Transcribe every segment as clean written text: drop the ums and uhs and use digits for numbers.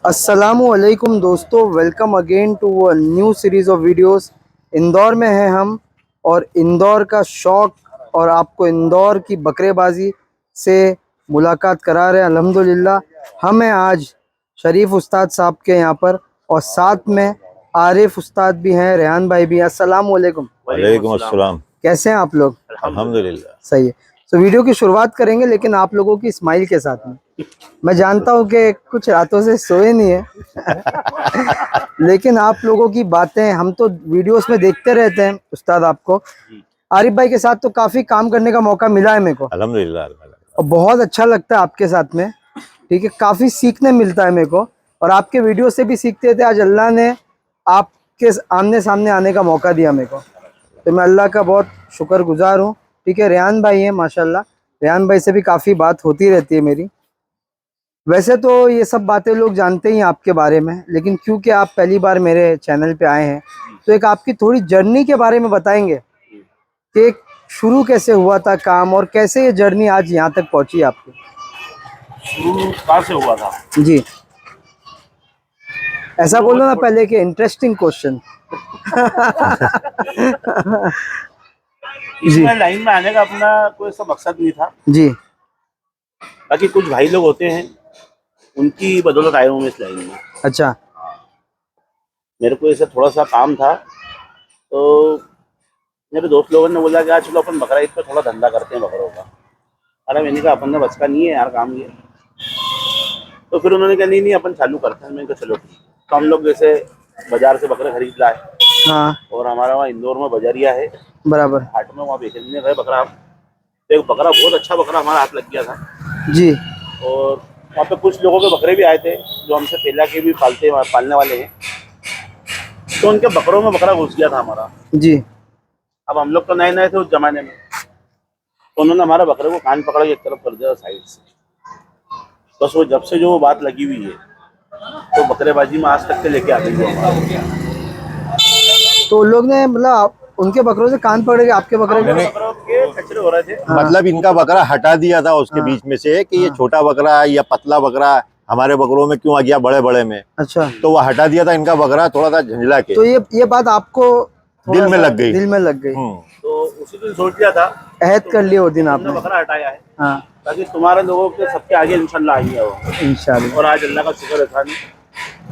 अस्सलामुअलैकुम दोस्तों, welcome again to a new series of videos. Indore में हैं हम और इंदौर का शौक़ और आपको इंदौर की बकरेबाजी से मुलाकात करा रहे हैं। अल्हम्दुलिल्लाह हम हैं आज शरीफ उस्ताद साहब के यहाँ पर और साथ में आरिफ उस्ताद भी हैं, रेहान भाई भी हैं। अस्सलामुअलैकुम। वालेकुम अस्सलाम। कैसे हैं आप लोग? अल्हम्दुलिल्लाह। सही है। तो वीडियो की शुरुआत करेंगे लेकिन आप लोगों की स्माइल के साथ में। मैं जानता हूँ कि कुछ रातों से सोए नहीं है लेकिन आप लोगों की बातें हम तो वीडियोस में देखते रहते हैं। उस्ताद, आपको आरिफ भाई के साथ तो काफ़ी काम करने का मौका मिला है मेरे को अल्हम्दुलिल्लाह। और बहुत अच्छा लगता है आपके साथ में। ठीक है, काफ़ी सीखने मिलता है मेरे को और आपके वीडियो से भी सीखते थे। आज अल्लाह ने आपके आमने सामने आने का मौका दिया मेरे को, तो मैं अल्लाह का बहुत शुक्रगुजार हूँ। ठीक है, रेहान भाई हैं माशाल्लाह, रेहान भाई से भी काफ़ी बात होती रहती है मेरी। वैसे तो ये सब बातें लोग जानते ही हैं आपके बारे में, लेकिन क्योंकि आप पहली बार मेरे चैनल पे आए हैं तो एक आपकी थोड़ी जर्नी के बारे में बताएंगे कि शुरू कैसे हुआ था काम और कैसे ये जर्नी आज यहाँ तक पहुँची आपकी। शुरू कहाँ से हुआ था? जी, ऐसा बोलो ना पहले कि इंटरेस्टिंग क्वेश्चन। जी इसमें लाइन में आने का अपना कोई ऐसा मकसद नहीं था। जी, बाकी कुछ भाई लोग होते हैं, उनकी बदौलत आया हूँ मैं इस लाइन में। अच्छा। मेरे को ऐसा थोड़ा सा काम था, तो मेरे दोस्त लोगों ने बोला कि आज चलो अपन बकरा ईद पे थोड़ा धंधा करते हैं बकरों का। अरे मैंने कहा अपन ने बस का नहीं है यार काम ये। तो फिर उन्होंने कहा नहीं अपन चालू करते हैं। मैंने कहा चलो ठीक। तो हम लोग जैसे बाजार से बकरे खरीद लाए हाँ, और हमारा वहाँ इंदौर में बजरिया है, बराबर। हाट में, वहाँ बेचने गए बकरा। तो एक बकरा, बहुत अच्छा बकरा हमारा हाथ लग गया था। जी और वहाँ पे कुछ लोगों के बकरे भी आए थे जो हमसे पहला के भी पालने वाले हैं। तो उनके बकरों में बकरा घुस गया था हमारा। जी। अब हम लोग तो नए नए थे उस जमाने में, तो उन्होंने हमारे बकरे को कान पकड़ के एक तरफ कर दिया साइड से। बस वो जब से जो वो बात लगी हुई है, तो बकरेबाजी में आज तक के लेके आ गई है हमारा। तो लोग ने मतलब उनके बकरों से कान पकड़ के आपके बकरे को? बकरों के कचरे हो रहे थे। मतलब इनका बकरा हटा दिया था उसके बीच में से कि ये छोटा बकरा या पतला बकरा हमारे बकरों में क्यों आ गया बड़े बड़े में। अच्छा, तो वो हटा दिया था इनका बकरा थोड़ा सा झंझला के। तो ये बात आपको दिल में लग गई। दिल में लग गई। तो उसी दिन सोच लिया था, अहद कर लिया वो दिन हमने आपने। बकरा हटाया है हाँ, ताकि तुम्हारे लोगों के सबके आगे इंशाल्लाह आएंगे वो। इंशाल्लाह। और आज अल्लाह का शुक्र है था,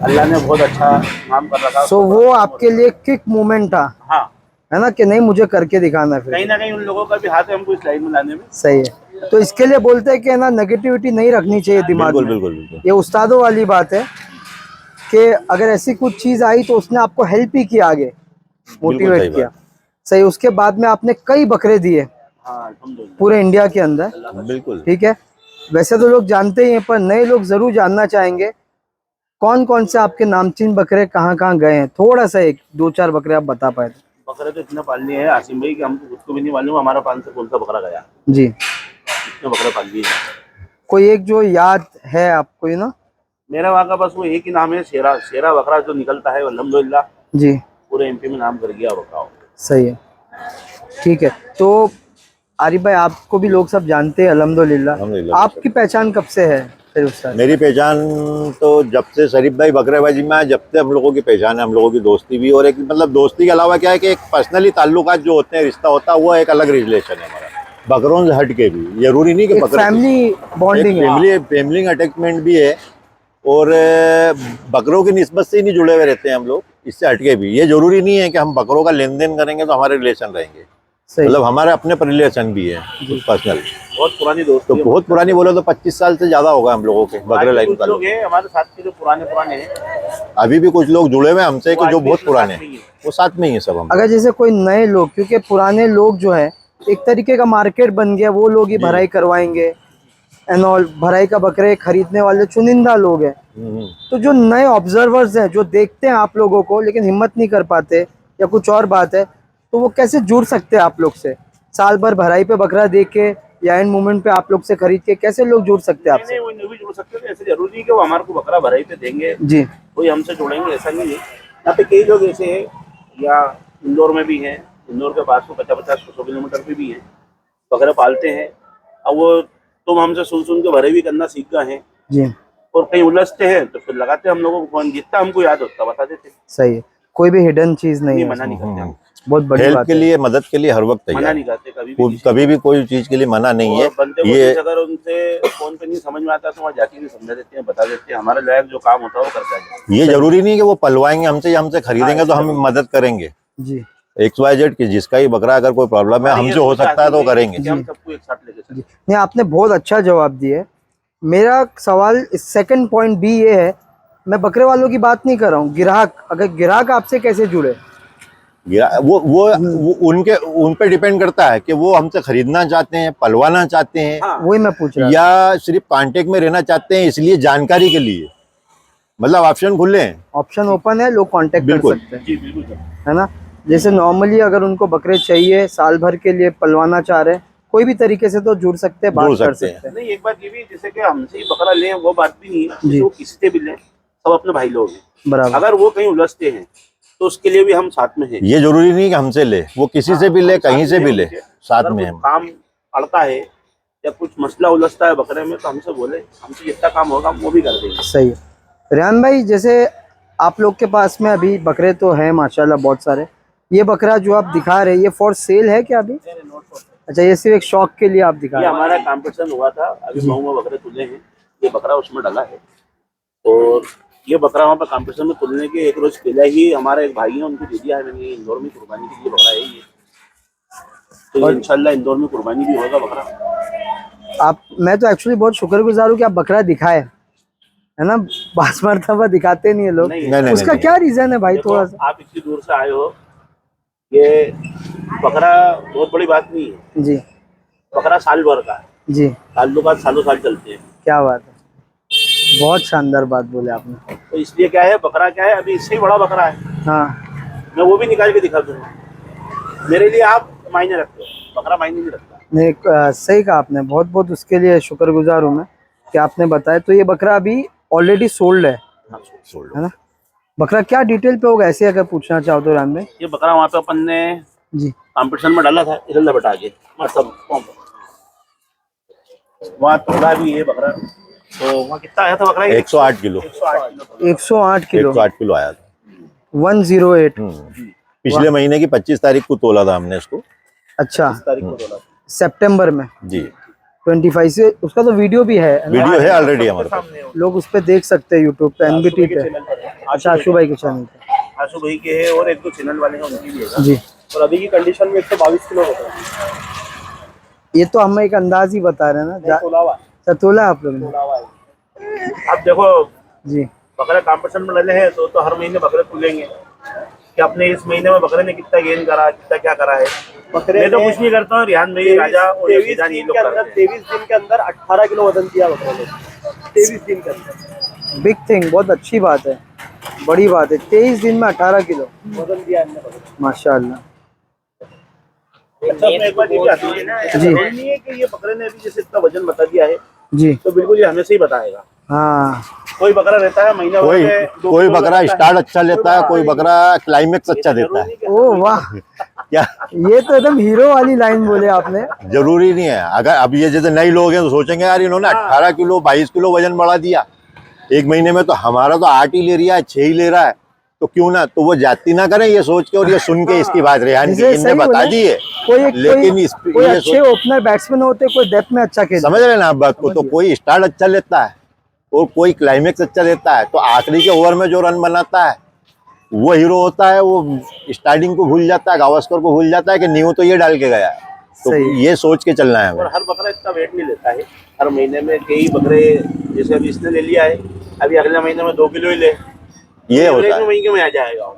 अल्लाह ने बहुत अच्छा काम कर रखा। सो वो आपके लिए किक मोमेंट था, हाँ, है ना, कि नहीं मुझे करके दिखाना है फिर। कहीं ना कहीं उन लोगों का भी हाथ है हमको इस लाइन में लाने में। सही है। तो इसके लिए बोलते हैं कि ना नेगेटिविटी नहीं रखनी चाहिए दिमाग बिल्कुल में। बिल्कुल बिल्कुल। ये उस्तादों वाली बात है कि अगर ऐसी कुछ चीज आई तो उसने आपको हेल्प ही किया, आगे बिल्कुल सही मोटिवेट किया। बात। सही। उसके बाद में आपने कई बकरे दिए हाँ, अल्हम्दुलिल्लाह। पूरे इंडिया के अंदर। बिल्कुल। ठीक है, वैसे तो लोग जानते ही हैं पर नए लोग जरूर जानना चाहेंगे कौन कौन से आपके नामचीन बकरे कहाँ कहाँ गए हैं। थोड़ा सा एक दो चार बकरे आप बता पाए तो। बकरे तो इतने पाल लिए हैं आसिम भाई कि हमको खुद को भी नहीं मालूम हमारा पान से कौन सा बकरा गया। जी, इतने बकरे पाल लिए हैं। कोई एक जो याद है आपको, ना? मेरा वहाँ का बस वो एक ही नाम है, शेरा। शेरा बकरा जो निकलता है अल्हम्दुलिल्लाह जी, पूरे एमपी में नाम कर गया बकरा। सही है। ठीक है, तो आरिफ भाई आपको भी लोग सब जानते हैं अल्हम्दुलिल्लाह। अल्हम्दुलिल्लाह। आपकी पहचान कब से है फिर उस साथ? मेरी पहचान तो जब से शरीफ भाई बकरेबाजी में आए, जब से हम लोगों की पहचान है, हम लोगों की दोस्ती भी। और एक मतलब दोस्ती के अलावा क्या है कि एक पर्सनली ताल्लुकात जो होते हैं, रिश्ता होता है, वो एक अलग रिलेशन है हमारा। बकरों से हट के भी जरूरी नहीं कि बकरे, फैमिली बॉन्डिंग है। फैमिली अटैचमेंट भी है। और बकरों की निस्बत से ही नहीं जुड़े हुए रहते हैं हम लोग, इससे हटके भी। ये जरूरी नहीं है कि हम बकरों का लेन देन करेंगे तो हमारे रिलेशन रहेंगे। मतलब हमारे अपने रिलेशन भी है पर्सनल। बहुत पुरानी दोस्ती तो है। बहुत पुरानी बोले तो 25 साल से ज्यादा होगा हम लोगों के बकरे लाइन का। लोग हैं हमारे साथ के जो पुराने हैं, अभी भी कुछ लोग जुड़े हुए हैं हमसे कि जो बहुत पुराने हैं। वो साथ में ही है सब हम। अगर जैसे कोई नए लोग, क्योंकि पुराने लोग जो है एक तरीके का मार्केट बन गया, वो लोग ही भराई करवाएंगे एंड ऑल। भराई का बकरे खरीदने वाले चुनिंदा लोग हैं। तो जो नए ऑब्जर्वर्स हैं, जो देखते हैं आप लोगों को लेकिन हिम्मत नहीं कर पाते या कुछ और बात है, तो वो कैसे जुड़ सकते हैं आप लोग से? साल भर भराई पे बकरा देख के या एंड मोमेंट पे आप लोग से खरीद के कैसे लोग जुड़ सकते हैं आपसे? नहीं, वो भी जुड़ सकते हैं। ऐसे जरूरी है कि वो हमारे को बकरा भराई पे देंगे जी, कोई हमसे जुड़ेंगे, ऐसा नहीं है। यहाँ पे कई लोग ऐसे हैं, या इंदौर में भी हैं, इंदौर के पास में 50-50-100 किलोमीटर पे भी हैं, बकरे पालते हैं। अब वो तुम हमसे सुन सुन के भरे भी करना सीख गए हैं जी, और कहीं उलझते हैं तो फिर लगाते हैं हम लोगों को फोन, जितना हमको याद होता बता देते, सही है, कोई भी हिडन चीज नहीं नहीं है मना नहीं इसमें। करते हम, बहुत बड़ी हेल्प बात के है। लिए, मदद के लिए हर वक्त मना तैयार नहीं है। करते कभी भी किसी कभी भी कोई चीज के लिए मना नहीं को। है। और बंदे को ये कुछ अगर उनसे फोन पे नहीं समझ में आता तो वहाँ जाके भी समझा देते हैं, बता देते हैं, हमारे लायक जो काम होता है वो करता है। ये जरूरी नहीं कि वो पलवाएंगे हमसे या हमसे खरीदेंगे तो हम मदद करेंगे। जी XYZ की जिसका ही बकरा अगर कोई प्रॉब्लम है हमारी ये हमसे हो सोच सकता है तो आदमी करेंगे। कि हम सबको एक साथ लेके चलें। जी, नहीं आपने बहुत अच्छा जवाब दिया। मेरा सवाल सेकंड पॉइंट भी ये है, मैं बकरे वालों की बात नहीं कर रहा हूँ, ग्राहक, अगर ग्राहक आपसे कैसे जुड़े? वो उनके उन पे डिपेंड करता है कि वो हमसे खरीदना चाहते हैं, पलवाना चाहते हैं, हाँ वही मैं पूछ रहा था। या सिर्फ कांटेक्ट में रहना चाहते हैं इसलिए जानकारी के लिए। मतलब ऑप्शन खुले हैं। ऑप्शन ओपन है, लोग कांटेक्ट कर बिल्कुल। सकते हैं, जी बिल्कुल सर। है ना। जैसे नॉर्मली अगर उनको बकरे चाहिए, साल भर के लिए पलवाना चाह रहे हैं, कोई भी तरीके से तो जुड़ सकते हैं, बात जुड़ कर सकते हैं। सकते हैं। नहीं एक बात ये भी, जैसे कि हमसे ही बकरा लें वो बात भी नहीं है, जी। जैसे वो किसी से भी लें, सब अपने भाई लोग हैं। बराबर। अगर वो कहीं उलझते हैं तो उसके लिए भी हम साथ में हैं। ये जरूरी नहीं कि हमसे ले, वो किसी से भी ले, हम साथ कहीं से में भी हैं ले, उनके। साथ अगर में कुछ हम। काम अड़ता है या कुछ मसला उलझता है बकरे में तो हमसे बोले, हमसे जितना काम होगा हम वो भी कर देंगे। सही है। रेहान भाई, जैसे आप लोग के पास में अभी बकरे तो हैं माशाल्लाह बहुत सारे, ये बकरा जो आप दिखा रहे हैं ये फॉर सेल है क्या अभी? अच्छा, ये सिर्फ एक शौक के लिए आप दिखा ये रहे हैं? हमारा कंपटीशन हुआ था, अभी मऊ में बकरे तुले हैं, ये बकरा उसमें डाला है। और ये बकरा वहाँ पर कंपटीशन में तुलने के एक रोज पहले ही हमारे एक भाई है उनको दे दिया है मैंने, इंदौर में कुर्बानी के लिए बकरा है ये। तो ये इंशाल्लाह इंदौर में कुर्बानी भी होगा बकरा। मैं तो एक्चुअली बहुत शुक्रगुजार हूँ कि आप बकरा दिखाए, है ना। बास मरतबा दिखाते नहीं है लोग। नहीं, उसका नहीं। क्या रीजन है भाई? देखो, थोड़ा सा। आप इतनी दूर से आए हो, ये बकरा बहुत बड़ी बात नहीं है। जी बकरा साल भर का है, जी, ताल्लुकात सालों साल चलते हैं। क्या बात है, बहुत शानदार बात बोले आपने। तो इसलिए क्या है, बकरा क्या है, अभी इससे ही बड़ा बकरा है, हाँ, मैं वो भी निकाल के दिखा दूंगा। मेरे लिए आप मायने रखते हो, बकरा मायने नहीं रखता। नहीं सही कहा आपने, बहुत बहुत उसके लिए शुक्रगुजार हूँ मैं कि आपने बताया। तो ये बकरा अभी ऑलरेडी सोल्ड है ना? बकरा क्या डिटेल पे होगा ऐसे अगर पूछना चाहो तो राम में? ये बकरा वहाँ पे अपन ने जी कंपटीशन में डाला था, इधर बटा के मतलब वहाँ तोला भी ये बकरा। तो वहाँ कितना आया था बकरा? 108 किलो। 108 किलो। 108 किलो आया था। 108। पिछले महीने की 25 तारीख को तोला था हमने इसको। अच्छा, तारीख को तोला। सितंबर में जी 25 से। उसका तो वीडियो भी है ना? वीडियो है ऑलरेडी हमारे पास। लोग उस पे देख सकते हैं यूट्यूब पे, NBT पे। अच्छा, आशु भाई के चैनल पे। आशु भाई के है और एक दो चैनल वाले हैं उनकी भी है। जी, और अभी की कंडीशन में 122 किलो होता है। ये तो हम एक अंदाज ही बता रहे हैं ना। तोला हुआ अच्छा, तोला आप लोग ने? तोला हुआ है। अब देखो जी बकरे कंपटीशन में डले हैं तो हर महीने बकरे तुलेंगे कि अपने इस महीने में बकरे ने कितना गेन करा, कितना क्या करा है। मैं तो कुछ नहीं करता हूँ, रिहान भाई राजा और 23 दिन के अंदर 18 किलो वजन किया बकरे ने। 23 दिन के अंदर बिग थिंग, बहुत अच्छी बात है, बड़ी बात है। 23 दिन में 18 किलो वजन दिया हमने बकरे ने। माशाल्लाह। अच्छा, मैं एक बात ये भी आती है ना, जी। जरूरी नहीं है कि ये बकरे ने अभी जैसे इतना वजन बता दिया है जी तो बिल्कुल ये हमें से ही बताएगा। हाँ, कोई बकरा रहता है महीने भर में 2 कोई किलो बकरा रहता है। स्टार्ट अच्छा लेता है, कोई बकरा क्लाइमेक्स अच्छा देता जरूरी है। नहीं कि ओ वाह, क्या ये तो एकदम हीरो वाली लाइन बोले आपने। जरूरी नहीं है। अगर अब ये जैसे नए लोग हैं तो सोचेंगे यार इन्होंने 18 किलो 22 किलो वजन बढ़ा दिया एक महीने में, तो हमारा तो 8 ही ले रहा है, 6 ही ले रहा है, तो क्यों ना। तो वो जाती ना करें ये सोच के और ये सुन के इसकी बात रेहान की जैसे इनने सही बता बोले, दी है। लेकिन कोई अच्छे ओपनर बैट्समैन होते, कोई डेप्थ में अच्छा खेलता। समझ रहे हैं ना आप बात को। तो कोई स्टार्ट अच्छा लेता है और कोई क्लाइमेक्स अच्छा लेता है, तो आखिरी के ओवर में जो रन बनाता है वो हीरो होता है। वो स्टार्टिंग को भूल जाता है, गावस्कर को भूल जाता है कि न्यू तो ये डाल के गया है। तो सही। ये सोच के चलना है हमें। और हर बकरा इतना वेट नहीं लेता है। हर महीने में कई बकरे, जैसे अभी इसने ले लिया है, अभी अगले महीने में 2 किलो ही ले, ये एवरेज होता में है महीने में आ जाएगा।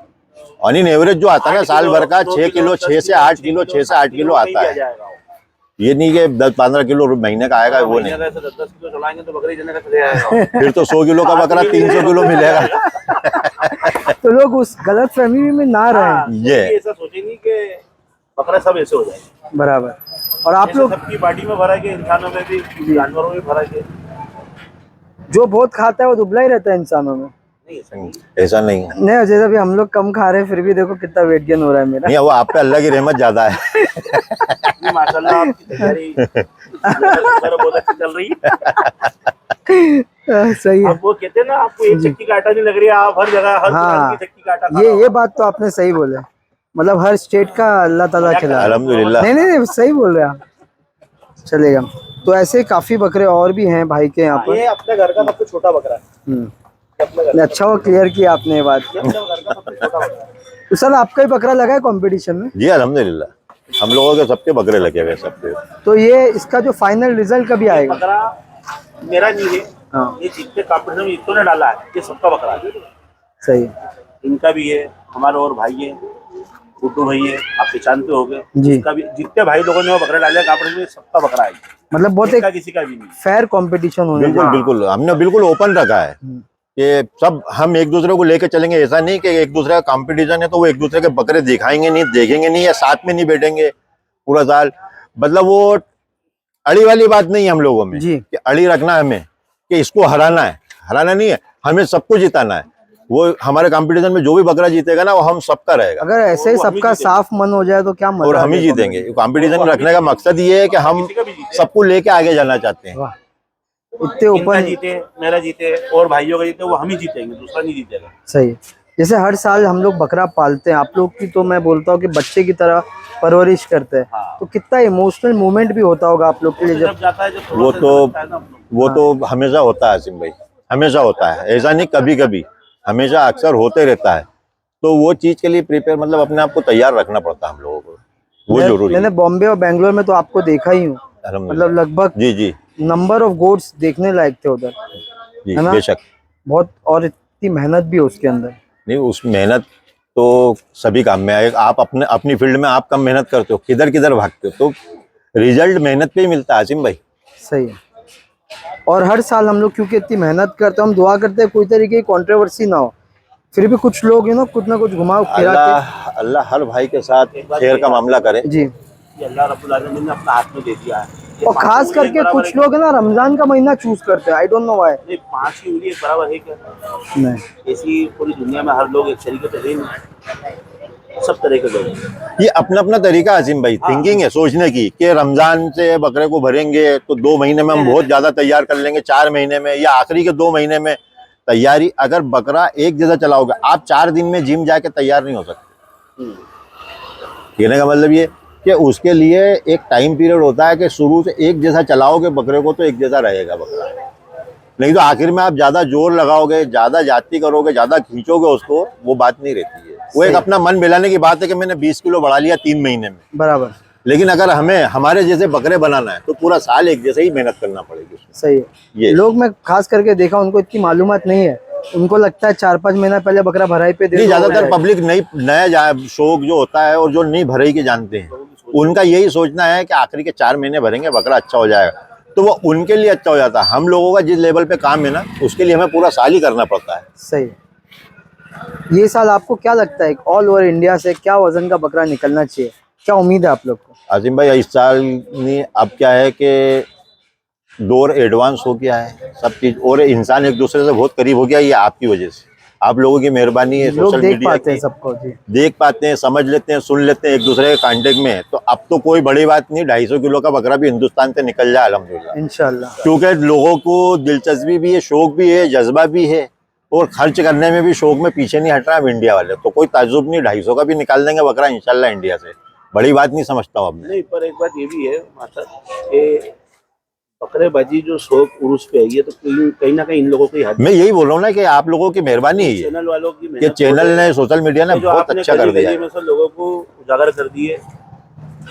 ऑन इन एवरेज जो आता है ना 8 साल भर का 9 6 किलो 6 से 8 किलो 6 से 8 किलो आता आ है। जाएगा। ये नहीं कि 10-15 किलो महीने का आएगा, वो नहीं। 10-10 किलो चलाएंगे तो बकरी जने का चले आएगा। फिर तो 100 किलो का बकरा 300 किलो मिलेगा। तो लोग उस गलत फहमी में ना रहे। ये ऐसा सोचेंगे कि बकरा सब ऐसे हो जाएगा। बराबर। और आप जैसे लोग सबकी बॉडी में फर्क है, इंसानों में भी, जानवरों में फर्क है। जो बहुत खाता है वो दुबला ही रहता है इंसानों में। नहीं ऐसा नहीं। ऐसा नहीं है। नहीं अजय अभी हम लोग कम खा रहे हैं फिर भी देखो कितना वेट गेन हो रहा है मेरा। नहीं वो आप पे अल्लाह की रहमत ज्यादा है। नहीं, माशाल्लाह आपकी तैयारी बहुत अच्छी चल रही है। सही है। अब वो कहते हैं ना आपको एक चक्की का आटा नहीं लग रही है, आप हर जगह हर दुकान हाँ की चक्की का आटा खा रहे हो। ये बात तो आपने सही बोले, मतलब हर स्टेट का अल्लाह ताला खिला। अल्हम्दुलिल्लाह। नहीं सही बोल रहे हैं आप। चलेगा। तो ऐसे काफी बकरे और भी हैं भाई के यहाँ पर। ये अपने घर का सबसे छोटा बकरा है। अपने घर अच्छा वो क्लियर किया आपने ये बात। ये अपने घर का सबसे छोटा बकरा है। तो सर आपका ही बकरा लगा है कंपटीशन में? जी अल्हम्दुलिल्लाह, हम लोगों के सबके बकरे लगे हुए हैं सबके। तो ये इसका जो फाइनल रिजल्ट कभी ये आएगा? बकरा मेरा नहीं है, हाँ ये जितने कॉम्पिटिशन में इतों ने डाला है, ये सबका बकरा है। सही है। इनका भी है, हमारे और भाई है, गुड्डू भाई है, आप पहचानते होगे। जी। इसका भी जितने भाई लोगों ने वो बकरा डाले कॉम्पिटिशन में सबका बकरा है। मतलब बहुत इसका एक किसी का भी नहीं। फेयर कंपटीशन होने बिल्कुल बिल्कुल, हमने बिल्कुल ओपन रखा है कि सब हम एक दूसरे को लेके चलेंगे। ऐसा नहीं कि एक दूसरे का कंपटीशन है तो वो एक दूसरे के बकरे दिखाएंगे नहीं, देखेंगे नहीं, या साथ में नहीं बैठेंगे पूरा साल। मतलब वो अड़ी वाली बात नहीं है हम लोगों में जी। कि अड़ी रखना है हमें कि इसको हराना है, हराना नहीं है, हमें सबको जिताना है। वो हमारे कंपटीशन में जो भी बकरा जीतेगा ना वो हम सबका रहेगा अगर ऐसे ही सबका साफ मन हो जाए तो क्या मजा और हम ही है जीतेंगे। कंपटीशन रखने का मकसद ये है कि हम सबको लेके आगे जाना चाहते हैं। वाह इतने इनका ओपन। जीते, मेरा जीते और भाइयों का जीते, वो हम ही जीतेंगे, दूसरा नहीं जीतेगा। सही है। जैसे हर साल हम लोग बकरा पालते हैं, आप लोग की तो मैं बोलता हूँ कि बच्चे की तरह परवरिश करते हैं। हाँ। तो कितना इमोशनल मोमेंट भी होता होगा आप लोग के लिए जब जाता है जब थोड़ा वो सा तो लगता है ना हम लोग। वो तो हमेशा होता है आसिम भाई, हमेशा होता है, ऐसा नहीं कभी कभी, हमेशा अक्सर होते रहता है। तो वो चीज के लिए प्रिपेयर, मतलब अपने आप को तैयार रखना पड़ता है हम लोगों को, वो जरूरी है। मैंने बॉम्बे और बेंगलोर में तो आपको देखा ही हूँ, अल्हम्दुलिल्लाह। मतलब लगभग जी जी नंबर ऑफ गोट्स देखने लायक थे उधर, जी, है ना? बेशक। बहुत, और इतनी मेहनत भी है उसके अंदर। नहीं उस मेहनत तो सभी काम में है। आप अपने अपनी फील्ड में आप कम मेहनत करते हो, किधर किधर भागते हो, तो रिजल्ट मेहनत पे ही मिलता है आसिम भाई। सही है। और हर साल हम लोग क्योंकि इतनी मेहनत करते हैं, हम दुआ करते हैं कोई तरीके की कंट्रोवर्सी ना हो, फिर भी कुछ लोग कुछ ना कुछ घुमा फिरा अल्लाह अल्लाह हर भाई के साथ खैर का मामला करे। के। जी। ये अल्लाह रब्बुल आलमीन ने अपना हाथ में दे दिया है। ये और पांचों खास उंगली एक करके बराबर कुछ है। लोग है ना रमजान का महीना चूज करते हैं, आई डोंट नो व्हाई। नहीं, 5 की उंगली एक बराबर है क्या? नहीं ऐसी पूरी दुनिया में हर लोग एक तरीके से नहीं, सब तरह के लोग हैं। ये अपना अपना तरीका आसिम भाई, थिंकिंग है सोचने की कि रमजान से बकरे को भरेंगे तो 2 महीने में हम बहुत ज्यादा तैयार कर लेंगे, 4 महीने में या आखिरी के 2 महीने में तैयारी। अगर बकरा एक जैसा चलाओगे, आप 4 दिन में जिम जाके तैयार नहीं हो सकते। कहने का मतलब ये कि उसके लिए एक टाइम पीरियड होता है कि शुरू से एक जैसा चलाओगे बकरे को तो एक जैसा रहेगा बकरा, नहीं तो आखिर में आप ज्यादा जोर लगाओगे, ज्यादा जाती करोगे, ज्यादा खींचोगे उसको, वो बात नहीं रहती है। वो एक अपना मन मिलाने की बात है कि मैंने 20 किलो बढ़ा लिया 3 महीने में, बराबर। लेकिन अगर हमें हमारे जैसे बकरे बनाना है तो पूरा साल एक जैसे ही मेहनत करना पड़ेगी उसमें। सही है। ये लोग मैं खास करके देखा उनको इतनी मालूमात नहीं है, उनको लगता है 4-5 महीना पहले बकरा भराई पे दे नहीं, दो, हो ज्यादातर जाएगा। पब्लिक नया शौक जो होता है और जो नहीं भरई के जानते हैं, उनका यही सोचना है कि आखिरी के 4 महीने भरेंगे बकरा अच्छा हो जाएगा, तो वो उनके लिए अच्छा हो जाता है। हम लोगों का जिस लेवल पे काम है ना, उसके लिए हमें पूरा साल ही करना पड़ता है। सही है। ये साल आपको क्या लगता है ऑल ओवर इंडिया से क्या वजन का बकरा निकलना चाहिए, क्या उम्मीद है आप लोग को? आसिम भाई इस साल नहीं, अब क्या है कि दौर एडवांस हो गया है सब चीज, और इंसान एक दूसरे से बहुत करीब हो गया। ये आपकी वजह से, आप लोगों की मेहरबानी है, लोग सोशल देख मीडिया पाते हैं की, सबको। जी देख पाते हैं, समझ लेते हैं, सुन लेते हैं, एक दूसरे के कांटेक्ट में है। तो अब तो कोई बड़ी बात नहीं, 250 किलो का बकरा भी हिंदुस्तान से निकल जाए अल्हम्दुलिल्लाह, इंशाल्लाह। क्योंकि लोगों को दिलचस्पी भी है, शौक भी है, जज्बा भी है, और खर्च करने में भी शौक में पीछे नहीं हट रहा है इंडिया वाले। तो कोई ताज्जुब नहीं, 250 का भी निकाल देंगे बकरा इंशाल्लाह इंडिया से, बड़ी बात नहीं समझता हूँ अब मैं। नहीं, पर एक बात ये भी है मास्टर कि बकरेबाजी जो शौक उर्स पे है, ये तो कहीं ना कहीं इन लोगों की हद मैं यही बोल रहा हूँ ना कि आप लोगों की मेहरबानी है चैनल वालों की कि मेहनत चैनल ने, सोशल मीडिया ने जो बहुत आपने अच्छा कर दिया गली है। में से लोगों को उजागर कर दिए।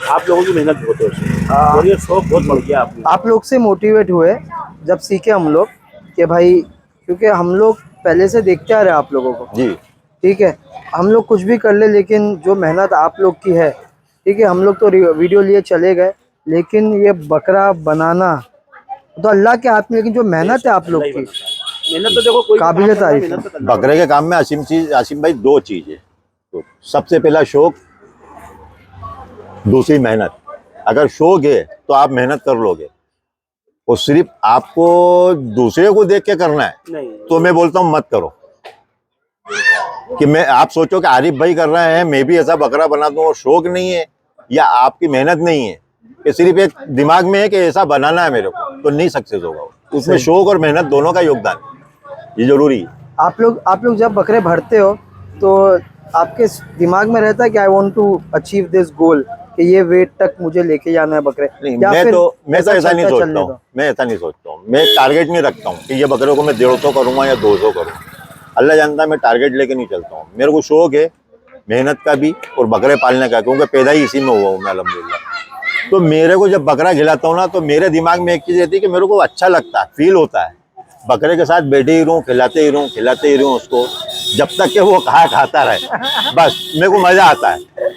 आप लोगों की मेहनत बहुत है उसमें, और ये शौक बहुत बढ़ गया आप लोग से मोटिवेट हुए जब सीखे हम लोग कि भाई, क्योंकि हम लोग पहले से देखते आ रहे हैं आप लोगों को, जी ठीक है, हम लोग कुछ भी कर ले, लेकिन जो मेहनत आप लोग की है, ठीक है, हम लोग तो वीडियो लिए चले गए, लेकिन ये बकरा बनाना तो अल्लाह के हाथ में, लेकिन जो मेहनत है आप लोग की, मेहनत तो देखो कोई भी काम काबिल करना है, तारीफ है। मेहनत तो करना बकरे के काम में आसिम भाई 2 चीज है। तो सबसे पहला शौक, दूसरी मेहनत। अगर शौक है तो आप मेहनत कर लोगे, और सिर्फ आपको दूसरे को देख के करना है नहीं, तो मैं बोलता हूँ मत करो। कि मैं, आप सोचो कि आरिफ भाई कर रहे हैं, मैं भी ऐसा बकरा बना दूं, और शौक नहीं है या आपकी मेहनत नहीं है, कि सिर्फ एक दिमाग में है कि ऐसा बनाना है मेरे को, तो नहीं सक्सेस होगा। उसमें शौक और मेहनत दोनों का योगदान है, ये जरूरी है। आप लोग जब बकरे भरते हो तो आपके दिमाग में रहता है कि I want to achieve this goal, कि ये वेट तक मुझे लेके जाना है बकरे, नहीं, या मैं फिर तो ऐसा नहीं चलता सोचता चलने हूँ। दो? मैं ऐसा नहीं सोचता हूँ, मैं टारगेट नहीं रखता हूँ कि ये बकरे को मैं 150 करूँगा या 200 करूँगा। अल्लाह जानता है, मैं टारगेट लेके नहीं चलता हूँ। मेरे को शौक है मेहनत का भी और बकरे पालने का, क्योंकि पैदा ही इसी में हुआ हूँ मैं अल्हम्दुलिल्लाह। तो मेरे को जब बकरा खिलाता हूँ ना, तो मेरे दिमाग में एक चीज़ रहती है कि मेरे को अच्छा लगता है, फील होता है, बकरे के साथ बैठे ही रहूँ, खिलाते ही रहूँ उसको, जब तक कि वो खाता रहे, बस मेरे को मज़ा आता है।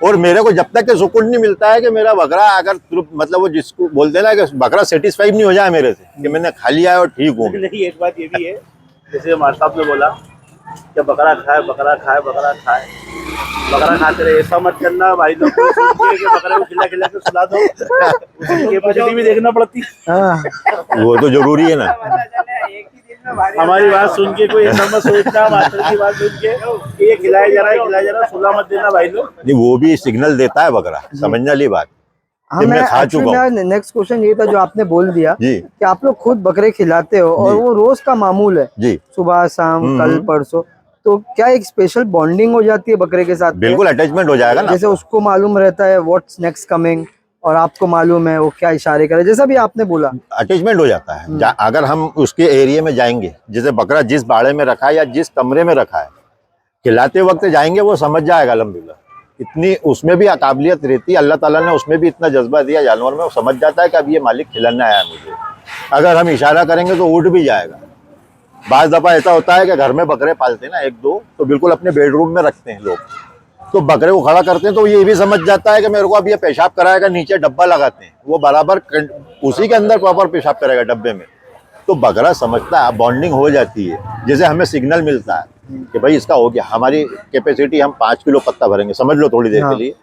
और मेरे को जब तक के सुकून नहीं मिलता है कि मेरा बकरा अगर मतलब वो जिसको बोलते हैं ना कि बकरा सेटिस्फाइड नहीं हो जाए मेरे से, कि मैंने खा लिया है और ठीक हूँ। नहीं, एक बात ये भी है, जैसे हमारे साहब ने बोला कि बकरा खाए, बकरा खाए, बकरा खाए, बकरा खाते रहे। ऐसा मत करना भाई लोग को सुन के कि बकरे को खिला खिला के सुला दो, उसकी कैपेसिटी भी देखना पड़ती है। हाँ, वो तो जरूरी है ना। हमारी बात सुन के कोई ऐसा मत सोचना, मास्टर की बात सुन के कि ये खिलाया जा रहा है, सुला मत देना भाई लोग। नहीं, वो भी सिग्नल देता है बकरा, समझने वाली बात। हाँ, कि मैं खा चुका हूँ। मेरा नेक्स्ट क्वेश्चन ये था जो आपने बोल दिया जी कि आप लोग खुद बकरे खिलाते हो और जी। वो रोज का मामूल है, जी, सुबह शाम कल परसों, तो क्या एक स्पेशल बॉन्डिंग हो जाती है बकरे के साथ में? बिल्कुल अटैचमेंट हो जाएगा ना। जैसे उसको मालूम रहता है व्हाट्स नेक्स्ट कमिंग, और आपको मालूम है वो क्या इशारे करे, जैसा भी आपने बोला। अटैचमेंट हो जाता है। अगर हम उसके एरिया में जाएंगे, जैसे बकरा जिस बाड़े में रखा है या जिस कमरे में रखा है, खिलाते वक्त जाएंगे, वो समझ जाएगा अल्हम्दुलिल्लाह। इतनी उसमें भी काबिलियत रहती है, अल्लाह ताला ने उसमें भी इतना जज्बा दिया जानवर में, वो समझ जाता है कि अब ये मालिक खिलाना आया मुझे। अगर हम इशारा करेंगे तो उठ भी जाएगा। बाज़ दफ़ा ऐसा होता है कि घर में बकरे पालते हैं ना, एक दो, तो बिल्कुल अपने बेडरूम में रखते हैं लोग, तो बकरे को खड़ा करते हैं तो ये भी समझ जाता है कि मेरे को अब ये पेशाब कराएगा, नीचे डब्बा लगाते हैं, वो बराबर उसी के अंदर प्रॉपर पेशाब करेगा डब्बे में। तो बकरा समझता है, बॉन्डिंग हो जाती है। जैसे हमें सिग्नल मिलता है कि भाई इसका हो गया, हमारी कैपेसिटी हम 5 किलो पत्ता भरेंगे, समझ लो थोड़ी देर के लिए।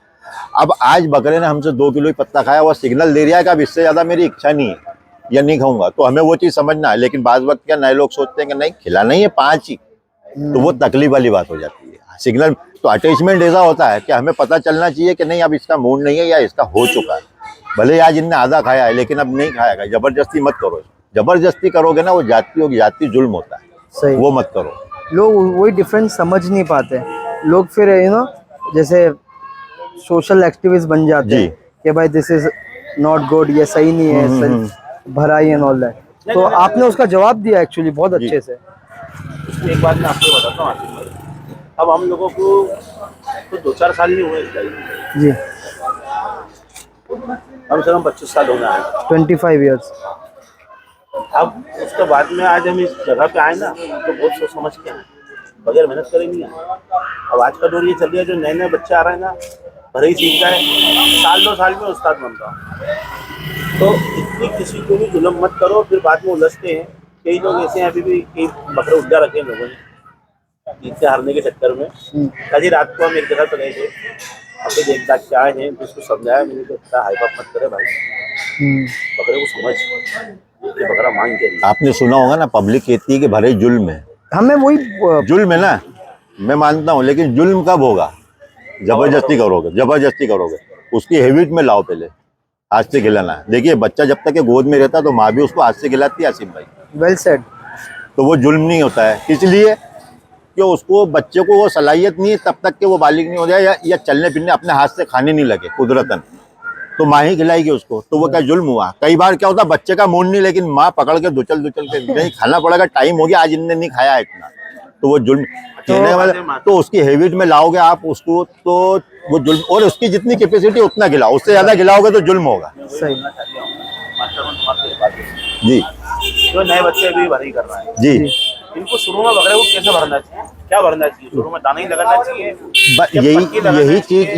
अब आज बकरे ने हमसे 2 किलो ही पत्ता खाया, वो सिग्नल दे रहा है कि अब इससे ज़्यादा मेरी इच्छा नहीं है या नहीं खाऊंगा, तो हमें वो चीज़ समझना है। लेकिन बाज़ वक्त क्या नए लोग सोचते हैं कि नहीं खिलाना ही है 5 ही, तो वो तकलीफ वाली बात हो जाती है। सिग्नल तो अटैचमेंट ऐसा होता है कि हमें पता चलना चाहिए कि नहीं अब इसका मूड नहीं है या इसका हो चुका है। भले ही आज इनने आधा खाया है लेकिन अब नहीं खाएगा, जबरदस्ती मत करो। जबरदस्ती करोगे ना वो जाति होगी, जाति जुल्म होता है, सही, वो मत करो। लोग वही डिफरेंस समझ नहीं पाते, लोग फिर जैसे सोशल एक्टिविस्ट बन जाते हैं कि भाई दिस इज नॉट गुड, ये सही नहीं है, भराई एंड ऑल दैट। तो आपने उसका जवाब दिया एक्चुअली बहुत अच्छे से। एक बात मैं आपको बताता हूँ आसिफ भाई, अब हम लोगों को तो 2-4 साल नहीं हुए इसका, जी, कम से कम 25 साल हो गए हैं। 25 ईयर्स। अब उसके बाद में आज हम इस जगह पे आए ना, तो बहुत सोच समझ के आए, बगैर मेहनत करे नहीं आए। अब आज का दौर ये चल रहा है, जो नए नए बच्चे आ रहे हैं ना, भले ही सीख जाए, साल 2 साल में उस्ताद बनता। तो इतनी किसी को भी जुल्म मत करो, फिर बाद में उलझते हैं। कई लोग ऐसे हैं अभी भी, कई बकरे उल्टा रखे हैं लोगों ने जीत से हारने के चक्कर में। कल ही रात को हम एक जगह पर गए थे, अपने देखता क्या है तो उसको समझाया मैंने, तो इतना हाइप मत करे भाई, बकरे को समझ, ये बकरा मांग के नहीं। आपने सुना होगा ना, पब्लिक कहती है कि भले जुल्म है, हमें वही जुल्म है ना, मैं मानता हूँ, लेकिन जुल्म कब होगा? जबरदस्ती करोगे, जबरदस्ती करोगे, उसकी हैबिट में लाओ, पहले हाथ से खिलाना है। देखिए बच्चा जब तक के गोद में रहता है तो माँ भी उसको हाथ से खिलाती है आसिम भाई, वेल सेड। तो वो जुल्म नहीं होता है, इसलिए कि उसको बच्चे को वो सलाहियत नहीं है तब तक के वो बालिग नहीं हो जाए या चलने फिरने अपने हाथ से खाने नहीं लगे कुदरतन, तो माँ ही खिलाएगी उसको, तो वो क्या जुल्म हुआ? कई बार क्या होता है बच्चे का मूड नहीं, लेकिन माँ पकड़ के दुचल के नहीं खाना पड़ेगा, टाइम हो गया आज इनने नहीं खाया इतना, तो वो जुल्म कहने का मतलब, तो उसकी हैबिट में लाओगे आप उसको, तो वो जुल्म, और उसकी जितनी कैपेसिटी उतना खिलाओ, उससे ज्यादा खिलाओगे तो जुल्म होगा। सही। जी, जो नए बच्चे भी भरी कर रहे हैं जी, इनको शुरू में बकरे को कैसे भरना चाहिए, क्या भरना चाहिए? शुरू में दाना ही लगाना चाहिए,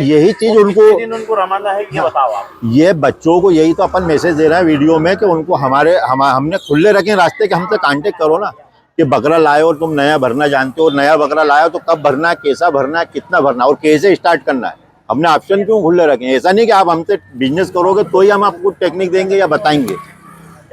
यही चीज उनको रमाना है, ये बताओ आप। ये बच्चों को यही तो अपन मैसेज दे रहे हैं वीडियो में कि उनको हमने खुले रखे रास्ते के, हमसे कांटेक्ट करो ना कि बकरा लाए और तुम नया भरना जानते हो, नया बकरा लाए तो कब भरना है, कैसा भरना है, कितना भरना है और कैसे स्टार्ट करना है। हमने ऑप्शन क्यों खुले रखे हैं? ऐसा नहीं कि आप हमसे बिजनेस करोगे तो ही हम आपको टेक्निक देंगे या बताएंगे,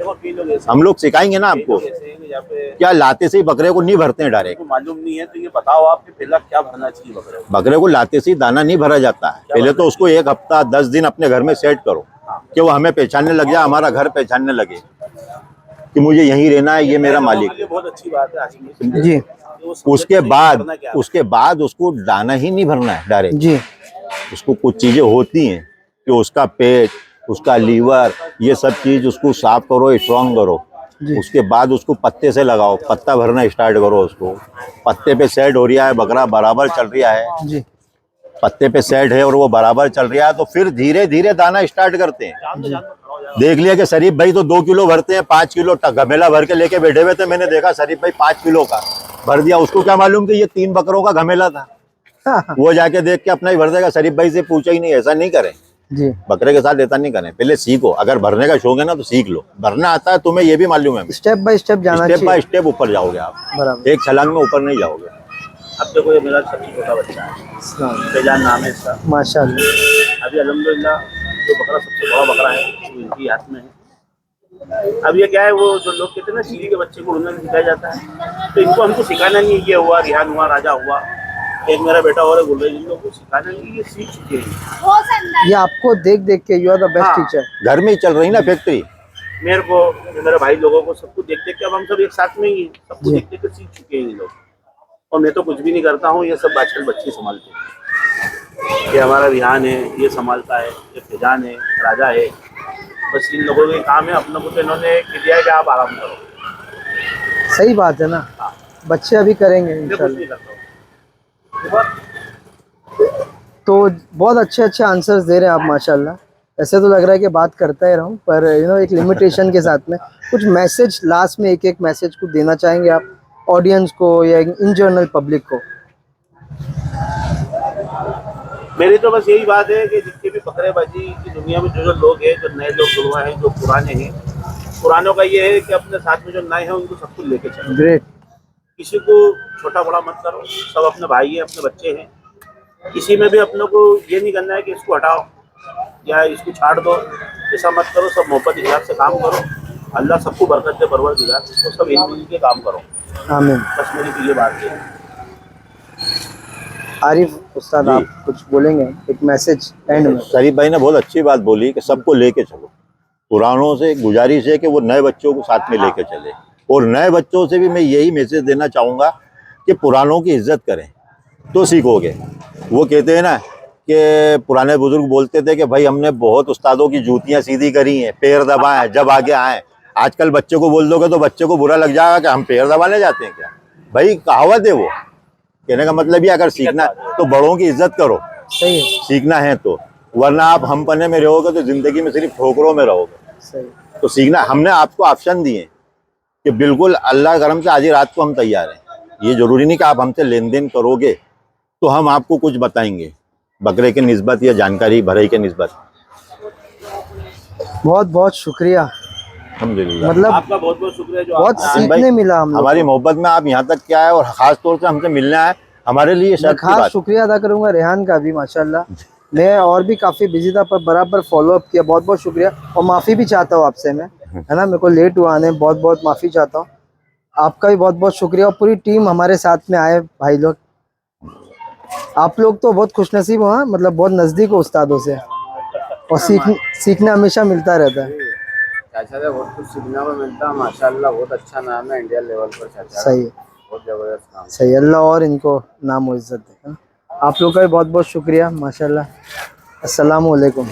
देखो कई लोग ऐसे हम लोग सिखाएंगे ना आपको। ऐसे हैं कि यहाँ पे क्या लाते से ही बकरे को नहीं भरते हैं डायरेक्ट? को मालूम नहीं है, तो ये बताओ आप कि पहला क्या भरना चाहिए बकरे को? बकरे को लाते से ही दाना नहीं भरा जाता है। पहले तो उसको 1 हफ्ता 10 दिन अपने घर में सेट करो कि वो हमें पहचानने लग जाए, हमारा घर पहचानने लगे कि मुझे यहीं रहना है, ये मेरा मालिक ये है। बहुत अच्छी बात है आजकल। जी उसके बाद उसको दाना ही नहीं भरना है डायरेक्ट। जी उसको कुछ चीजें होती हैं कि उसका पेट, उसका लीवर, ये सब चीज उसको साफ करो, स्ट्रॉन्ग करो। उसके बाद उसको पत्ते से लगाओ, पत्ता भरना स्टार्ट करो। उसको पत्ते पे सेट हो रहा है, बकरा बराबर चल रहा है, जी पत्ते पे सेट है और वो बराबर चल रहा है, तो फिर धीरे धीरे दाना स्टार्ट करते हैं। देख लिया कि शरीफ भाई तो 2 किलो भरते हैं, 5 किलो घमेला भर के लेके बैठे हुए थे। मैंने देखा शरीफ भाई 5 किलो का भर दिया। उसको क्या मालूम कि ये 3 बकरों का घमेला था। वो जाके देख के अपना ही भर देगा। शरीफ भाई से पूछा ही नहीं। ऐसा नहीं करें, जी बकरे के साथ ऐसा नहीं करें। पहले सीखो, अगर भरने का शौक है ना तो सीख लो। भरना आता है तुम्हें, ये भी मालूम है। स्टेप बाय स्टेप जाना स्टेप बाय चाहिए। स्टेप ऊपर जाओगे आप, बराबर। एक छलांग में ऊपर नहीं जाओगे। अब देखो ये मेरा सबसे छोटा बच्चा है, बेजान नाम है इसका। माशाल्लाह। अभी अल्हम्दुलिल्लाह जो बकरा सबसे बड़ा बकरा है वो इनकी हाथ में है। अब ये क्या है, वो जो लोग कहते हैं ना चीली के बच्चे को उड़ना सिखाया जाता है, तो इनको हमको सिखाना नहीं है। ये हुआ, रिहान हुआ, राजा हुआ, एक मेरा बेटा और है गुल, इन लोगों को सिखाना नहीं है, ये सीख चुके हैं। ये आपको देख देख के यू आर द बेस्ट हाँ। टीचर। घर में ही चल रही ना फैक्ट्री। मेरे को, मेरे भाई लोगों को, सबको देख देख के अब हम सब एक साथ में ही हैं, सबको देख देख के सीख चुके हैं ये लोग। और मैं तो कुछ भी नहीं करता हूँ, ये सब आजकल बच्चे संभालते हैं। ये हमारा रिहान है, ये संभालता है, ये फैजान है, राजा है। बस इन लोगों के काम है, अपने को तो इन्होंने कह दिया है कि आप आराम करो। सही बात है ना, बच्चे अभी करेंगे मैं कुछ इंशाल्लाह। नहीं करता हूँ। तो बहुत अच्छे अच्छे आंसर्स दे रहे हैं आप माशाल्लाह। ऐसे तो लग रहा है कि बात करता ही रहूं, पर एक लिमिटेशन के साथ में कुछ मैसेज लास्ट में, एक मैसेज कुछ देना चाहेंगे आप ऑडियंस को या इन जनरल पब्लिक को? मेरी तो बस यही बात है कि जितने भी बकरेबाजी की दुनिया में जो लोग हैं, जो नए लोग जुड़वा हैं, जो पुराने हैं, पुरानों का ये है कि अपने साथ में जो नए हैं उनको सब कुछ लेके चलो। ग्रेट। किसी को छोटा बड़ा मत करो, सब अपने भाई हैं, अपने बच्चे हैं। किसी में भी अपने को ये नहीं करना है कि इसको हटाओ या इसको छाड़ दो, ऐसा मत करो। सब मोहब्बत हिसाब से काम करो, अल्लाह सबको बरकत दे, परवरदिगार, इसको सब मिल के काम करो। आमीन। बस मेरी तो ये बात है। आरिफ उस्ताद, जी। आप कुछ बोलेंगे, एक मैसेज एंड में? शरीफ भाई ने बहुत अच्छी बात बोली कि सबको लेके चलो। पुरानों से गुजारिश है कि वो नए बच्चों को साथ में लेके चले, और नए बच्चों से भी मैं यही मैसेज देना चाहूँगा कि पुरानों की इज्जत करें तो सीखोगे। वो कहते हैं ना कि पुराने बुजुर्ग बोलते थे कि भाई हमने बहुत उस्तादों की जूतियाँ सीधी करी हैं, पैर दबाए जब आगे आए। आजकल बच्चे को बोल दोगे तो बच्चे को बुरा लग जाएगा कि हम पैर दबाने जाते हैं क्या। भाई कहावत है वो, कहने का मतलब ये, अगर सीखना तो बड़ों की इज्जत करो, सही है, सीखना है तो। वरना आप हम पने में रहोगे तो जिंदगी में सिर्फ ठोकरों में रहोगे। सही। तो सीखना, हमने आपको ऑप्शन दिए कि बिल्कुल अल्लाह करम से आज ही रात को हम तैयार हैं। ये जरूरी नहीं कि आप हमसे लेन देन करोगे तो हम आपको कुछ बताएंगे बकरे के निस्बत या जानकारी भरई के निस्बत। बहुत बहुत शुक्रिया, अल्हम्दुलिल्लाह, मतलब आपका बहुत बहुत शुक्रिया जो बहुत आपने सीखने मिला हम लोग हमारी मोहब्बत में आप यहाँ तक क्या है, और खास तौर से हमसे मिलने आए, हमारे लिए मैं शर्फ की खास बात। शुक्रिया अदा करूंगा रेहान का भी माशाल्लाह। मैं और भी काफ़ी बिजी था पर बराबर फॉलो अप किया। बहुत बहुत शुक्रिया, और माफ़ी भी चाहता हूँ आपसे मैं, है ना, मेरे को लेट हुआ आने, बहुत बहुत माफ़ी चाहता हूँ। आपका भी बहुत बहुत शुक्रिया, और पूरी टीम हमारे साथ में आए भाई लोग। आप लोग तो बहुत खुशनसीब हो, हाँ? मतलब बहुत नज़दीक हो उस्तादों से, और सीखना हमेशा मिलता रहता है। चाचा से बहुत कुछ सीखने को मिलता है माशाल्लाह। बहुत अच्छा नाम है इंडिया लेवल पर चाचा, सही है, बहुत जबरदस्त नाम। सही, अल्लाह और इनको नाम और इज्जत दे। आप लोग का भी बहुत बहुत शुक्रिया माशाल्लाह। अस्सलामु अलैकुम।